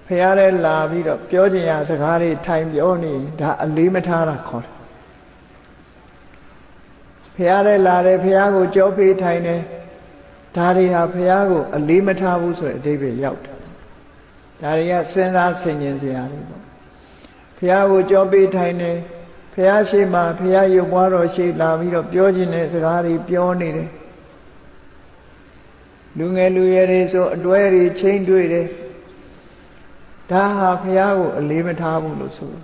ဖះတဲ့လာပြီးတော့ပြောချင်ရစကားတွေထိုင်ပြောနေဒါအလေးမထားတာခေါ်တယ်ဖះတဲ့လာတယ်ဖះကိုကြောပေးထိုင်တယ်ဒါတွေဟာဖះကိုအလေးမထားဘူးဆိုတဲ့အဓိပ္ပာယ်ရောက်တယ်ဒါတွေကစဉ်းစားဆင်ခြင်စရာတွေပေါ့ဖះကိုကြောပေးထိုင်တယ်ဖះရှိမှဖះရုပ်ပွားတော်ရှိလာပြီးတော့ပြောချင်တဲ့စကားတွေပြောနေတယ်လူငယ်လူရွယ်တွေဆိုအတွဲတွေချင်းတွေ့တယ်ဒါဟာဖះကိုအလေးမထားဘူးလို့ဆိုတယ်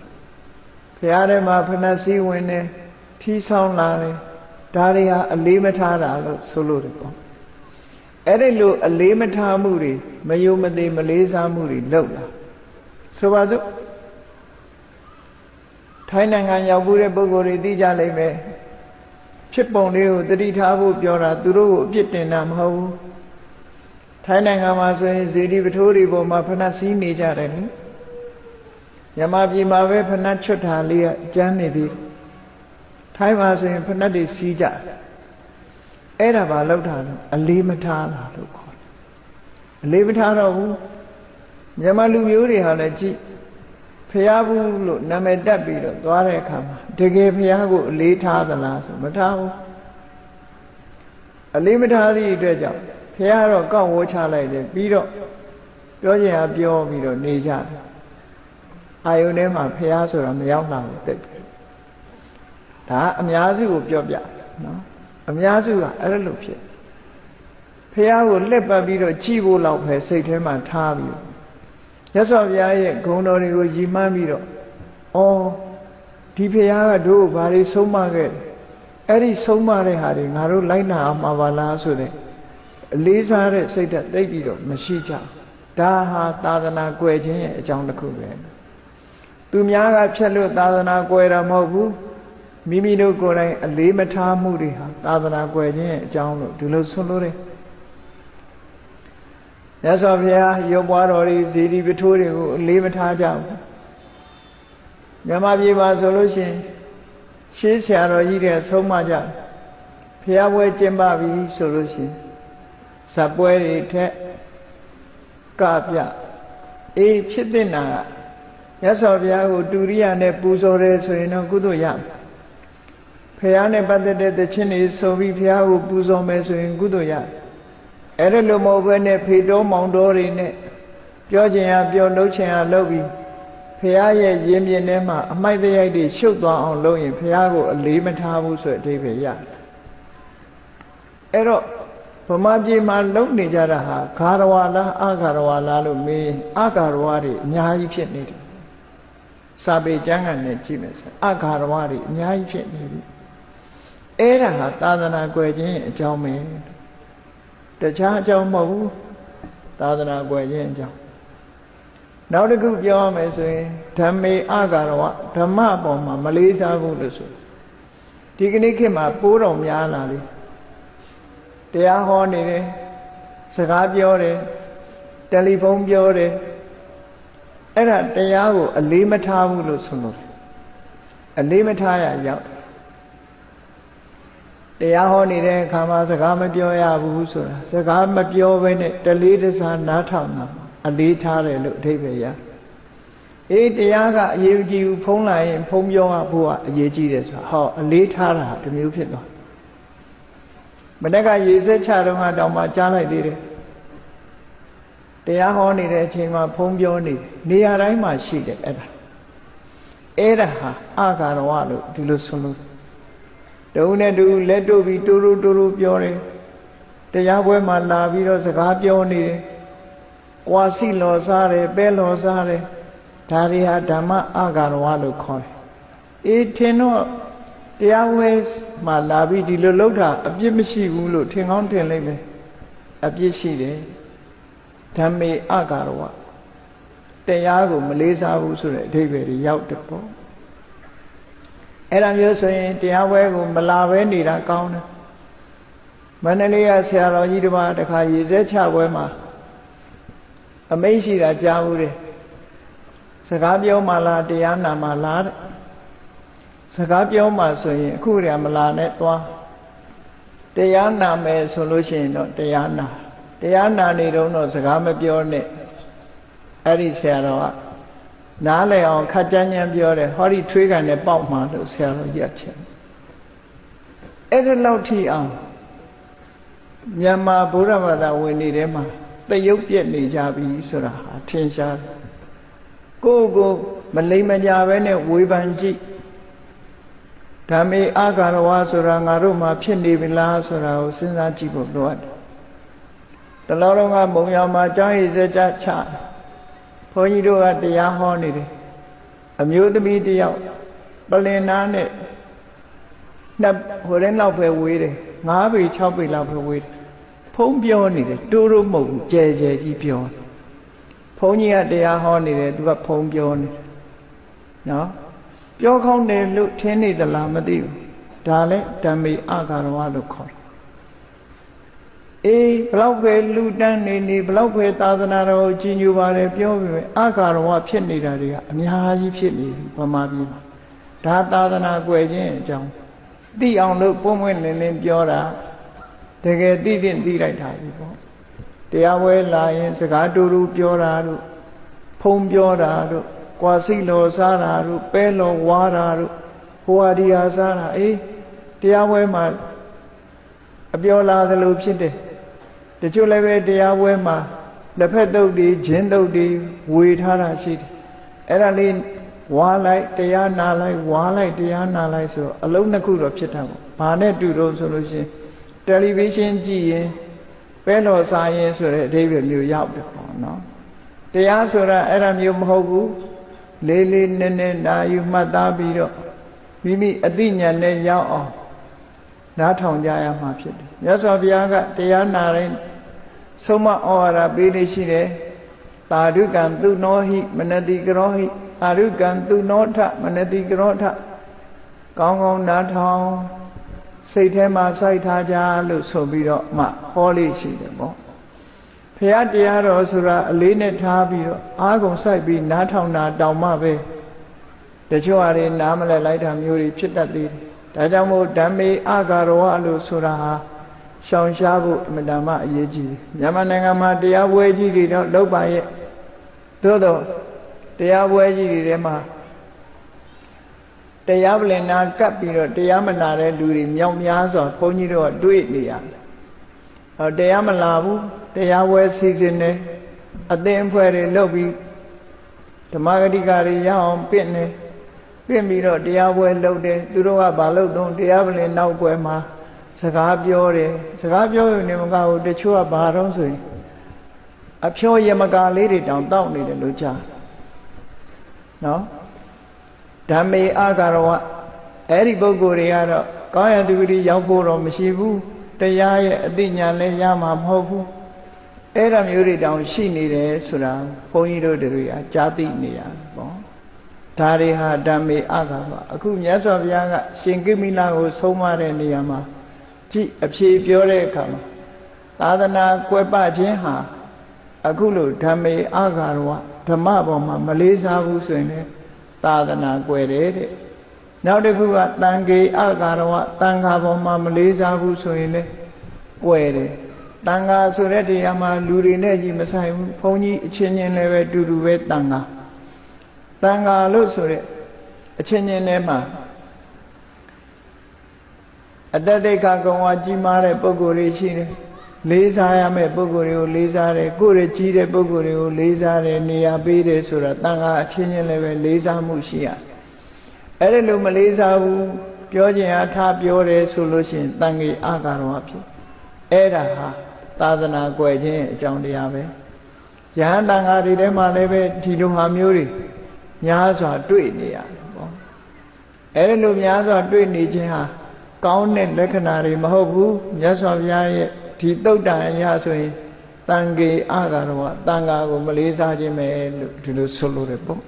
ဖះထဲမှာဖဏစည်းဝင်တယ်ထီးဆောင်လာတယ်ဒါတွေဟာအလေးမထားတာလို့ဆိုလို့တယ်ပေါ့အဲ့ဒီလိုအလေးမထားမှုတွေမယုံမသိမလေးစားမှုတွေလုပ်လာဆိုပါစို့ထိုင်းနိုင်ငံရောက်ဘူးတဲ့ပုဂ္ဂိုလ်တွေသိကြလိမ့်မယ်ဖြစ်ပုံလေးကိုတတိထားဖို့ပြောတာသူတို့ကိုအပြစ်တင်တာမဟုတ်ဘူးထိုင်းနိုင်ငံမှာဆိုရင်ဇေဒီပထိုးတွေပေါ်မှာဖဏစည်းနေကြတယ်နိမြန်မာပြည်မှာပဲဖဏချွတ်တာလေးကကျန်းနေသေးထိုင်းမှာဆိုရင်ဖဏတွေစီးကြအဲ့ဒါဘာလောက်တာလဲအလေးမထားတာလို့ခေါ်တယ်အလေးမထားတော့ဘူးမြန်မာလူမျိုးတွေဟာလည်းကြည့်ဖះဘူးလို့နာမည်တက်ပြီးတော့သွားတဲ့အခါမှာတကယ်ဖះကိုအလေးထားသလားဆိုမထားဘူးအလေးမထားသည့်အတွက်ကြောင့်ဖះတော့ကောက်ဝေါ်ချလိုက်တယ်ပြီးတော့ပြောချင်တာပြောပြီးတော့နေကြတယ်အာယုန်ထဲမှာဖះဆိုတာမရောက်လာဘူးတိတ်ဒါအများစုကိုပြောပြနော်အများစုကအဲ့လိုဖြစ်ဖះကိုလှက်ပတ်ပြီးတော့ကြည်ဖို့လောက်ပဲစိတ်ထဲမှာထားပြီးမြတ်စွာဘုရားရဲ့ဂုဏ်တော်တွေကိုရည်မှန်းပြီးတော့ဩဒီဖះကတို့ဘာတွေဆုံးမခဲ့အဲ့ဒီဆုံးမတဲ့ဟာတွေငါတို့လိုက်နာအောင်မှာပါလားဆိုတဲ့အလေးစားတဲ့စိတ်ဓာတ်သိပြီးတော့မရှိကြဒါဟာသာသနာကွယ်ခြင်းရဲ့အကြောင်းတစ်ခုပဲသူများကဖြတ်လို့သာသနာကွယ်တာမဟုတ်ဘူးမိမိတို့ကိုယ်တိုင်အလေးမထားမှုတွေဟာသာသနာကွယ်ခြင်းရဲ့အကြောင်းလို့ဒီလိုဆိုလို့တယ်မြတ်စွာဘုရားရုပ်ပွားတော်တွေဇေဒီပထိုးတွေကိုအလေးမထားကြဘူးမြန်မာပြည်မှာဆိုလို့ရှိရင်ရှေးဆရာတော်ကြီးတွေဆုံးမကြဘုရားပွဲကျင်းပပြီဆိုလို့ရှိရင်ဇက်ပွဲတွေထက်ကပြအေးဖြစ်တဲ့နာကမြတ်စွာဘုရားကိုတူရိယနဲ့ပူဇော်တယ်ဆိုရင်တော့ကုသိုလ်ရမယ်ဘုရားနဲ့ပတ်သက်တဲ့သခြင်းတွေဆိုပြီးဘုရားကိုပူဇော်မယ်ဆိုရင်ကုသိုလ်ရအဲ့ဒါလိုမဟုတ်ဘဲနဲ့ဖေတော်မောင်တော်တွေနဲ့ပြောချင်ရပြောလုပ်ချင်ရလုပ်ပြီးဘုရားရဲ့ရင်ပြင်ထဲမှာအမိုက်တရိုက်တွေရှုပ်သွားအောင်လုပ်ရင်ဘုရားကိုအလေးမထားဘူးဆိုတဲ့အဓိပ္ပာယ်ရအဲ့တော့ဗမာပြည်မှာလုံနေကြတာဟာဂါရဝါလားအဂါရဝါလားလို့မေးအဂါရဝါတွေအများကြီးဖြစ်နေတယ်စာပေကျမ်းဂန်နဲ့ကြည့်မယ်ဆိုအဂါရဝါတွေအများကြီးဖြစ်နေပြီအဲ့ဒါဟာသာသနာကွယ်ခြင်းရဲ့အကြောင်းပဲတခြားအကြောင်းမဟုတ်ဘူးသာသနာကွယ်ခြင်းအကြောင်းနောက်တစ်ခုပြောရမယ်ဆိုရင်ဓမ္မေအဂါရဝဓမ္မအပေါ်မှာမလေးစားဘူးလို့ဆိုဒီကနေ့ခေတ်မှာပိုးတော်များလာပြီတရားဟောနေတယ်စကားပြောတယ်တယ်လီဖုန်းပြောတယ်အဲ့ဒါတရားကိုအလေးမထားဘူးလို့ဆိုလို့အလေးမထားရရောက်တရားဟောနေတဲ့အခါမှာစကားမပြောရဘူးဆိုတာစကားမပြောဘဲနဲ့တလေးတစားနားထောင်တာအလေးထားတယ်လို့အဓိပ္ပာယ်ရအေးတရားကအရေးကြီးဘူးဖုံးလာရင်ဖုံးပြောရဖို့ကအရေးကြီးတယ်ဆိုတာဟောအလေးထားတာတစ်မျိုးဖြစ်သွားမနေ့ကရေစက်ချတော့မှတောင်မှကြားလိုက်သေးတယ်တရားဟောနေတဲ့အချိန်မှာဖုံးပြောနေတယ်နေရာတိုင်းမှာရှိတယ်အဲ့ဒါဟာအာဂါရဝလို့ဒီလိုဆိုလို့တုံးနဲ့တူလက်တို့ပြီးတူတူပြောတယ်တရားပွဲမှာလာပြီးတော့စကားပြောနေတယ်ကွာစီလော်စားတယ်ပဲလော်စားတယ်ဒါတွေဟာဓမ္မအာဂါရဝလို့ခေါ်တယ်အေးထင်တော့တရားဝဲမှာလာပြီးဒီလိုလောက်တာအပြစ်မရှိဘူးလို့ထင်ကောင်းထင်လိုက်မယ်အပြစ်ရှိတယ်ဓမ္မေအဂါရဝတရားကိုမလေးစားဘူးဆိုတဲ့အဓိပ္ပာယ်ကြီးရောက်တယ်ပေါ့အဲ့ဒါမျိုးဆိုရင်တရားဝဲကိုမလာဘဲနေတာကောင်းတယ်မန္တလေးကဆရာတော်ကြီးတစ်ပါးတခါရေစက်ချပွဲမှာအမိန့်ရှိတာကြားဘူးတယ်စကားပြောမှလားတရားနာမှလားတဲ့စကားပြောမှဆိုရင်အခုတည်းမလာနဲ့သွားတရားနာမယ်ဆိုလို့ရှိရင်တော့တရားနာနေတော့စကားမပြောနဲ့ အဲ့ဒီဆရာတော်ကနားလည်အောင်ခက်ကြမ်းကြမ်းပြောတယ်ဟောဒီထွေးကန်နဲ့ပေါက်မှလို့ဆရာတော်ရက်ချင်အဲ့ဒီလောက်ထိအောင်မြန်မာဗုဒ္ဓဘာသာဝင်တွေထဲမှာတရုပ်ပြက်နေကြပြီဆိုတာဟာထင်ရှားတယ်ကိုမလိမ္မကြပဲနဲ့ဝေဖန်ကြည့်ဓမ္မေအာဂါရဝဆိုတာငါတို့မှာဖြစ်နေပြီလားဆိုတာကိုစဉ်းစားကြည့်ဖို့လိုအပ်တယ်တလောလုံးကမုံရောင်မှာကျောင်းရည်စကြချဘုန်းကြီးတို့ကတရားဟောနေတယ်အမျိုးသမီးတယောက်ပလင်နာနဲ့နှစ်ဟိုတဲ့လောက်ပဲဝေးတယ်9ပေ6ပေလောက်ပဲဝေးတယ်ဖုံးပြောနေတယ်တိုးတိုးမဟုတ်ဘူးကြဲကြဲကြီးပြောဘုန်းကြီးကတရားဟောနေတယ်သူကဖုံးပြောနေတယ်နော်ပြောကောင်းတယ်လို့ထင်နေသလားမသိဘူးဒါလည်းဓမ္မေအာဂါရဝလို့ခေါ်တယ်အေးဘလောက်ပဲလူတန်းနေဘလောက်ပဲသာသနာတော်ကိုကြီးညိုပါတယ်ပြောပြီးပဲအာဂါရဝဖြစ်နေတာတွေကအများကြီးဖြစ်နေပြီဗမာပြည်မှာဒါသာသနာကွယ်ခြင်းအကြောင်းသိအောင်လို့ပုံမွင့်လင်းလင်းပြောတာတကယ်သိလိုက်တာပြီပေါ့တရားဝဲလာရင်စကားတူတူပြောတာတို့ဖုံးပြောတာတို့ကွာစိလောစားတာတို့ပဲလောဝါတာတို့ဟိုဟာဒီဟာစားတာအေးတရားဝဲမှာအပြောလာသလိုဖြစ်တယ်တချို့လည်းပဲတရားဝဲမှာလက်ဖက်တုပ်တွေဂျင်းတုပ်တွေဝေထားတာရှိတယ်အဲ့ဒါလေးဝါလိုက်တရားနာလိုက်ဝါလိုက်တရားနာလိုက်ဆိုအလုံးနှစ်ခုတော့ဖြစ်တာပေါ့ဘာနဲ့တူတော့ဆိုလို့ရှိရင်တယ်လီဗီရှင်းကြည့်ရင်ပဲလော်စားရင်ဆိုတဲ့အဓိပ္ပာယ်မျိုးရောက်တယ်ပေါ့နော်တရားဆိုတာအဲ့ဒါမျိုးမဟုတ်ဘူးလေးလေးနည်းနည်းနာယူမှတ်သားပြီးတော့မိမိအသိဉာဏ်နဲ့ရောက်အောင်နားထောင်ကြရမှာဖြစ်တယ်မြတ်စွာဘုရားကတရားနာတိုင်းဆုံးမဩဝါဒပေးနေရှိတယ်သာဓုကံသူနောဟိမနတိကရောဟိသာဓုကံသူနောထမနတိကရောထကောင်းကောင်းနားထောင်စိတ်ထဲမှာစိုက်ထားကြလို့ဆိုပြီးတော့မှဟောလေးရှိတယ်ပေါ့ဘုရားတရားတော်ဆိုတာအလေးနဲ့ထားပြီးတော့အားကုန်စိုက်ပြီးနားထောင်တာတောင်မှပဲတချို့ဟာတွေနားမလဲလိုက်တာမျိုးတွေဖြစ်တတ်သေးတယ်ဒါကြောင့်မို့ဓမ္မေအာဂါရဝလို့ဆိုတာဟာရှောင်ရှားဖို့အမှန်တမ်းအရေးကြီးတယ်မြန်မာနိုင်ငံမှာတရားပွဲကြီးတွေတော့လုပ်ပါရဲ့သို့တော့တရားပွဲကြီးတွေထဲမှာတရားပလင်နာကပ်ပြီးတော့တရားမနာတဲ့လူတွေမြောက်များစွာဘုန်းကြီးတို့ကတွေ့နေရတယ်။တရားမလာဘူးတရားဝဲစီစဉ်နေအသင်းအဖွဲ့တွေလုပ်ပြီးဓမ္မဂတိကတွေရအောင်ပြင့်နေပြင့်ပြီးတော့တရားဝဲလုပ်တယ်သူတို့ကဘာလုပ်တော့တရားပလင်နောက်ွယ်မှာစကားပြောတယ်စကားပြောရင်နေမကဘူးတချို့ကဘာတော့ဆိုရင်အဖြောရမကာလေးတွေတောင်တောက်နေတယ်လို့ကြားနော်ဓမ္မေအာဂါရဝအဲ့ဒီပုဂ္ဂိုလ်တွေကတော့ကောင်းရသူတိရောက်ဖို့တော့မရှိဘူးတရားရဲ့အသိဉာဏ်လည်းရမှာမဟုတ်ဘူးအဲ့ဒါမျိုးတွေတောင်ရှိနေတယ်ဆိုတာဘုန်းကြီးတို့တွေကကြားသိနေရတယ်ပေါ့ဒါတွေဟာဓမ္မေအာဂါရဝအခုမြတ်စွာဘုရားကရှင်ကိမိလကိုဆုံးမတဲ့နေရာမှာကြည့်အဖြေပြောတဲ့အခါမှာသာသနာကွယ်ပခြင်းဟာအခုလိုဓမ္မေအာဂါရဝဓမ္မပေါ်မှာမလေးစားဘူးဆိုရင်လည်းသာသနာကွယ်တယ်တဲ့နောက်တစ်ခုကတန်ခေအာဂါရဝတန်ခါပေါ်မှာမလေးစားဘူးဆိုရင်လည်းကွယ်တယ်တန်ခါဆိုတဲ့တရားမှာလူတွေနဲ့ကြီးမဆိုင်ဘူးဘုန်းကြီးအချင်းချင်းလည်းပဲတူတူပဲတန်ခါလို့ဆိုတဲ့အချင်းချင်းထဲမှာအတ္တဒိဋ္ဌကုံဝါကြီးမားတဲ့ပုဂ္ဂိုလ်တွေရှိတယ်လေးစားရမယ့်ပုဂ္ဂိုလ်တွေကိုလေးစားတယ်ကိုယ်ရကြီးတဲ့ပုဂ္ဂိုလ်တွေကိုလေးစားတယ်နေရာပေးတယ်ဆိုတာတန်ခါအချင်းချင်းလည်းပဲလေးစားမှုရှိရအဲ့ဒီလိုမလေးစားဘူးပြောခြင်းအားထားပြောတယ်ဆိုလို့ရှိရင်တန်ခေအာဂါရဝဖြစ်အဲ့ဒါဟာသာသနာကွယ်ခြင်းအကြောင်းတရားပဲယဟန်တန်ခါတွေထဲမှာလည်းပဲဒီလိုဟာမျိုးတွေများစွာတွေ့နေရတယ်ပေါ့အဲ့ဒီလိုများစွာတွေ့နေခြင်းဟာကောင်းတဲ့လက္ခဏာတွေမဟုတ်ဘူးမြတ်စွာဘုရားရဲ့ဒီသုတ်တန်အရာဆိုရင်တန်ခေအာဂါရဝတန်ခါကိုမလေးစားခြင်းပဲလို့ဒီလိုဆိုလိုတယ်ပေါ့